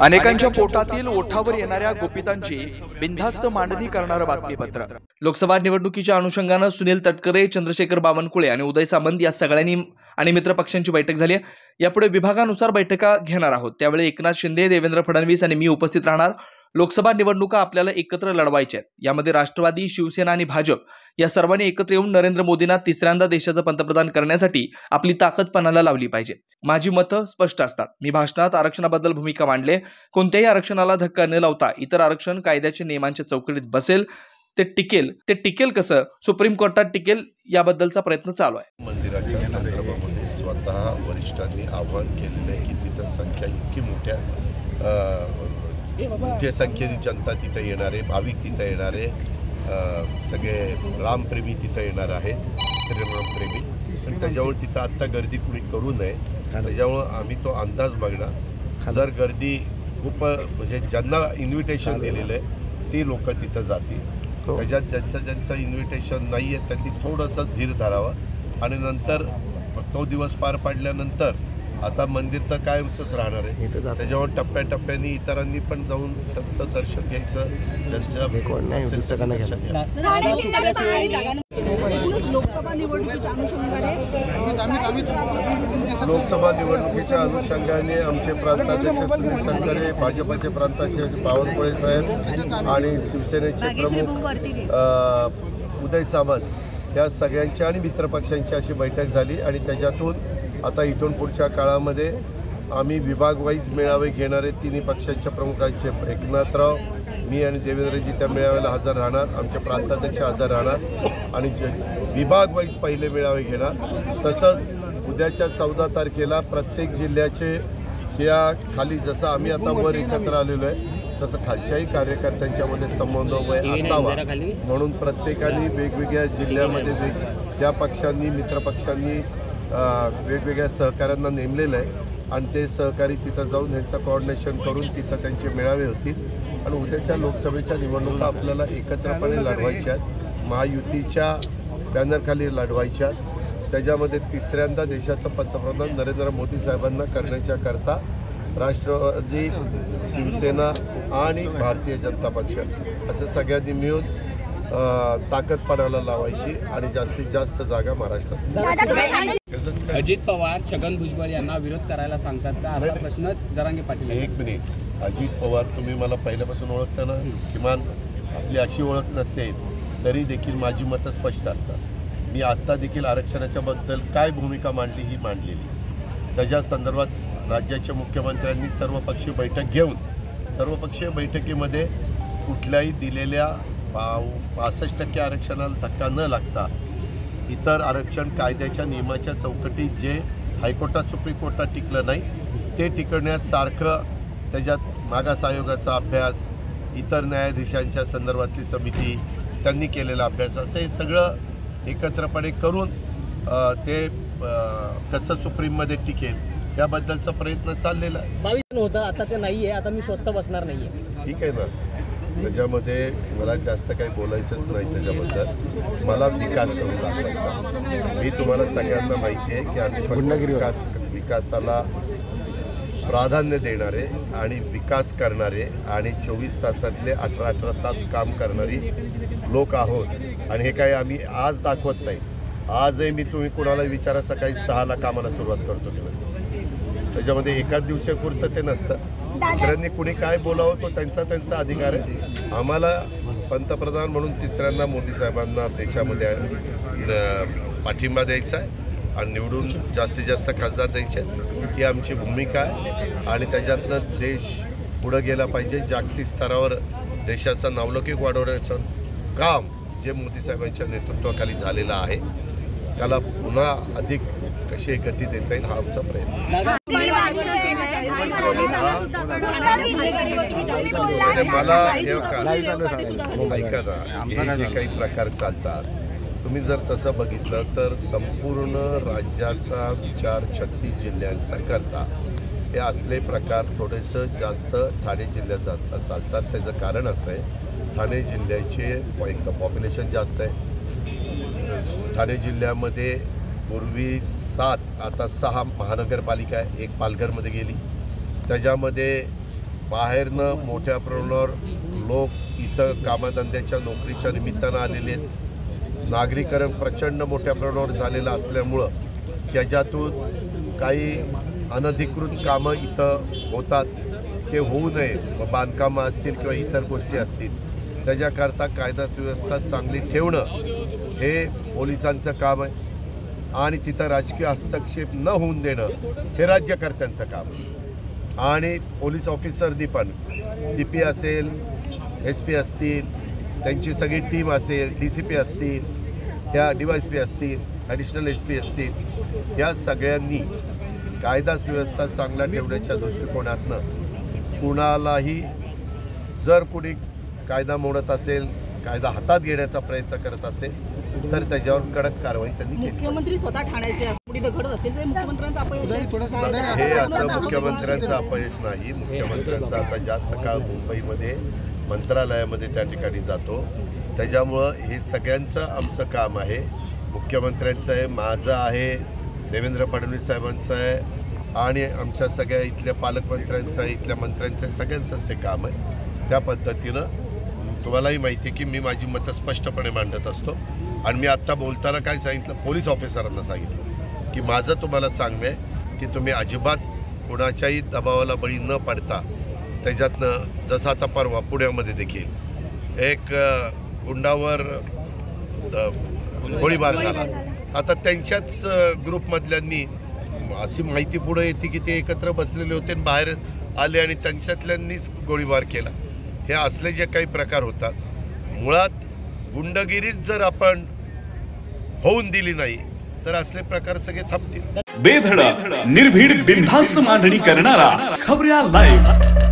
अनेकांच्या पोटातील ओठावर येणाऱ्या गोपितांची बिनधास्त मांडणी करणारं बातमीपत्र। लोकसभा निवडणुकीच्या अनुषंगाने सुनील तटकरे, चंद्रशेखर बावनकुळे आणि उदय सामंत या सगळ्यांनी आणि मित्र पक्षांची बैठक झाली आहे। यापुढे विभागानुसार बैठका घेणार आहोत। त्यावेळी एकनाथ शिंदे, देवेंद्र फडणवीस आणि मी उपस्थित राहणार। लोकसभा निवडणुका आपल्याला एकत्र लढवायच्या आहेत। यामध्ये राष्ट्रवादी, शिवसेना आणि भाजप या सर्वांनी एकत्र येऊन नरेंद्र मोदींना तिसऱ्यांदा देशाचं पंतप्रधान करण्यासाठी आपली ताकद पणाला लावली पाहिजे। माझी मतं स्पष्ट असतात। मी भाषणात आरक्षणाबद्दल भूमिका मांडले। कोणत्याही आरक्षणाला धक्का न लावता इतर आरक्षण कायद्याच्या नियमांच्या चौकटीत बसेल, ते टिकेल कसं, सुप्रीम कोर्टात टिकेल याबद्दलचा प्रयत्न चालू आहे। मंदिराच्या संदर्भामध्ये स्वतः वरिष्ठांनी आव्हान केलेलं आहे की तिथं संख्या इतकी मोठ्या संख्येने जनता तिथे येणार आहे, भाविक तिथे येणार आहे, सगळे रामप्रेमी तिथे येणार आहेत, श्रीरामप्रेमी। पण त्याच्यावर तिथं आत्ता गर्दी कुणी करू नये, त्याच्यामुळं आम्ही तो अंदाज बघणार। जर गर्दी खूप म्हणजे ज्यांना इन्व्हिटेशन दिलेलं आहे ती लोक तिथं जातील। त्याच्यात ज्यांचं इन्व्हिटेशन नाही आहे त्यांनी थोडंसं धीर धरावं आणि नंतर तो दिवस पार पाडल्यानंतर आता मंदिर तर कायमचंच राहणार आहे। त्याच्यावर टप्प्याटप्प्याने इतरांनी पण जाऊन त्यांचं दर्शन घ्यायचं। लोकसभा निवडणुकीच्या अनुषंगाने आमचे प्रांताध्यक्ष सुनील तटकरे, भाजपचे प्रांताध्यक्ष बावनकुळे साहेब आणि शिवसेनेचे प्रमुख उदय सामंत या सगळ्यांची आणि मित्रपक्षांची अशी बैठक झाली आणि त्याच्यातून आता इथून पुढच्या काळामध्ये आम्ही विभाग वाईज मेळावे घेणारे तिन्ही पक्षांच्या प्रमुखांचे एकनाथराव, मी आणि देवेंद्रजी त्या मेळाव्याला हजर राहणार, आमचे प्रांताध्यक्ष हजर राहणार आणि विभाग वाईज पहिले मेळावे घेणार। तसंच उद्याच्या 14 तारखेला प्रत्येक जिल्ह्याचे ह्या खाली जसं आम्ही आता वर एकत्र आलेलो आहे तसं खालच्याही कार्यकर्त्यांच्यामध्ये समन्वय असावा म्हणून प्रत्येकाने वेगवेगळ्या जिल्ह्यामध्ये त्या पक्षांनी मित्रपक्षांनी वेगवेगळ्या सहकाऱ्यांना नेमलेलं आहे आणि ते सहकारी तिथं जाऊन ह्यांचं कोऑर्डिनेशन करून तिथं त्यांचे मेळावे होतील आणि उद्याच्या लोकसभेच्या निवडणुका आपल्याला एकत्रपणे लढवायच्या आहेत, महायुतीच्या बॅनरखाली लढवायच्या आहेत। त्याच्यामध्ये तिसऱ्यांदा देशाचं पंतप्रधान नरेंद्र मोदी साहेबांना करण्याच्याकरता राष्ट्रवादी, शिवसेना आणि भारतीय जनता पक्ष असं सगळ्यांनी मिळून ताकद पणाला लावायची आणि जास्तीत जास्त जागा महाराष्ट्रात। अजित पवार छगन भुजबळ यांना विरोध करायला सांगतात का असा प्रश्न जरांगे पाटील। एक मिनिट, अजित पवार तुम्ही मला पहिल्यापासून ओळखता ना, किमान आपली अशी ओळख नसेल तरी देखील माझी मतं स्पष्ट असतात। मी आत्ता देखील आरक्षणाच्या बद्दल काय भूमिका मांडली ही मांडलेली। त्याच्या संदर्भात राज्याच्या मुख्यमंत्र्यांनी सर्वपक्षीय बैठक घेऊन सर्वपक्षीय बैठकीमध्ये कुठल्याही दिलेल्या 65% आरक्षणाला धक्का न लागता इतर आरक्षण कायद्याच्या नियमाच्या चौकटीत जे हायकोर्टात, सुप्रीम कोर्टात टिकलं नाही ते टिकवण्यास सारखं त्याच्यात मागास आयोगाचा अभ्यास, इतर न्यायाधीशांच्या संदर्भातली समिती त्यांनी केलेला अभ्यास असं हे सगळं एकत्रपणे करून ते कसं सुप्रीममध्ये टिकेल याबद्दलचा प्रयत्न चाललेला आहे। 22 होतं आता ते नाही आहे, आता मी स्वस्त बसणार नाही आहे। ठीक आहे ना, त्याच्यामध्ये मला जास्त काही बोलायचंच नाही। त्याच्याबद्दल मला विकास करून दाखवायचा। मी तुम्हाला सगळ्यांना माहिती आहे की आम्ही विकासाला प्राधान्य देणारे आणि विकास करणारे आणि 24 तासातले 18 तास काम करणारी लोक आहोत आणि हे काही आम्ही आज दाखवत नाही। आजही मी तुम्ही कोणाला विचारा सकाळी 6ला कामाला सुरुवात करतो की त्याच्यामध्ये एकाच दिवसापुरतं ते नसतं। दुसऱ्यांनी कुणी काय बोलावं तो त्यांचा अधिकार आहे। आम्हाला पंतप्रधान म्हणून तिसऱ्यांदा मोदी साहेबांना देशामध्ये पाठिंबा द्यायचा आहे आणि निवडून जास्तीत जास्त खासदार द्यायचे ही आमची भूमिका आहे आणि त्याच्यातनं देश पुढं गेला पाहिजे। जागतिक स्तरावर देशाचा नावलौकिक वाढवण्याचं काम जे मोदी साहेबांच्या नेतृत्वाखाली झालेलं आहे त्याला पुन्हा अधिक कशी गती देता येईल हा आमचा प्रयत्न। मला ऐका ना, जे काही प्रकार चालतात तुम्ही जर तसं बघितलं तर संपूर्ण राज्याचा विचार 36 जिल्ह्यांचा करता हे असले प्रकार थोडेसं जास्त ठाणे जिल्ह्यात चालतात। त्याचं कारण असं आहे ठाणे जिल्ह्याचे पॉप्युलेशन जास्त आहे। ठाणे जिल्ह्यामध्ये पूर्वी 7 आता 6 महानगरपालिका आहे, एक पालघरमध्ये गेली, त्याच्यामध्ये बाहेरनं मोठ्या प्रमाणावर लोक इथं कामधंद्याच्या नोकरीच्या निमित्तानं आलेले आहेत. नागरीकरण प्रचंड मोठ्या प्रमाणावर झालेलं असल्यामुळं ह्याच्यातून काही अनधिकृत कामं इथं होतात, ते होऊ नये. मग बांधकामं असतील किंवा इतर गोष्टी असतील, त्याच्याकरता कायदा सुव्यवस्था चांगली ठेवणं हे पोलिसांचं काम आहे. आणि तिथं राजकीय हस्तक्षेप न होऊन देणं हे राज्यकर्त्यांचं काम आहे. आणि पोलीस ऑफिसरनी पण CP असेल, SP असतील, त्यांची सगळी टीम असेल, DCP असतील, ह्या DYSP असतील, ॲडिशनल SP असतील, या सगळ्यांनी कायदा सुव्यवस्था चांगला ठेवण्याच्या दृष्टिकोनातनं कुणालाही जर कुणी कायदा मोडत असेल, कायदा हातात घेण्याचा प्रयत्न करत असेल तर त्याच्यावर कडक कारवाई त्यांनी केली. मुख्यमंत्री स्वतः ठाण्याचे पुढे घडत असेल तर मुख्यमंत्र्यांचं अपयश आहे. हे असं मुख्यमंत्र्यांचं अपयश नाही. मुख्यमंत्र्यांचा आता जास्त काळ मुंबईमध्ये मंत्रालयामध्ये त्या ठिकाणी जातो, त्याच्यामुळं हे सगळ्यांचं आमचं काम आहे. मुख्यमंत्र्यांचं आहे, माझं आहे, देवेंद्र फडणवीस साहेबांचं आहे आणि आमच्या सगळ्या इथल्या पालकमंत्र्यांचं आहे, इथल्या मंत्र्यांचं आहे, सगळ्यांचंच ते काम आहे. त्या पद्धतीनं तुम्हालाही माहिती आहे की मी माझी मतं स्पष्टपणे मांडत असतो. आणि मी आत्ता बोलताना काय सांगितलं, पोलीस ऑफिसरांना सांगितलं की माझं तुम्हाला सांगणं आहे की तुम्ही अजिबात कोणाच्याही दबावाला बळी न पडता, त्याच्यातनं जसं आता परवा पुण्यामध्ये देखील एक गुंडावर गोळीबार झाला. आता त्यांच्याच ग्रुपमधल्यांनी अशी माहिती पुढे येते की ते एकत्र बसलेले होते आणि बाहेर आले आणि त्यांच्यातल्यांनीच गोळीबार केला. हे असले जे काही प्रकार होतात, मुळात गुंडगिरीच जर आपण होऊन दिली नाही तर असले प्रकार सगळे थांबतील. बेधडक निर्भीड बिनधास्त मांडणी करणारा खबऱ्या लाईव्ह.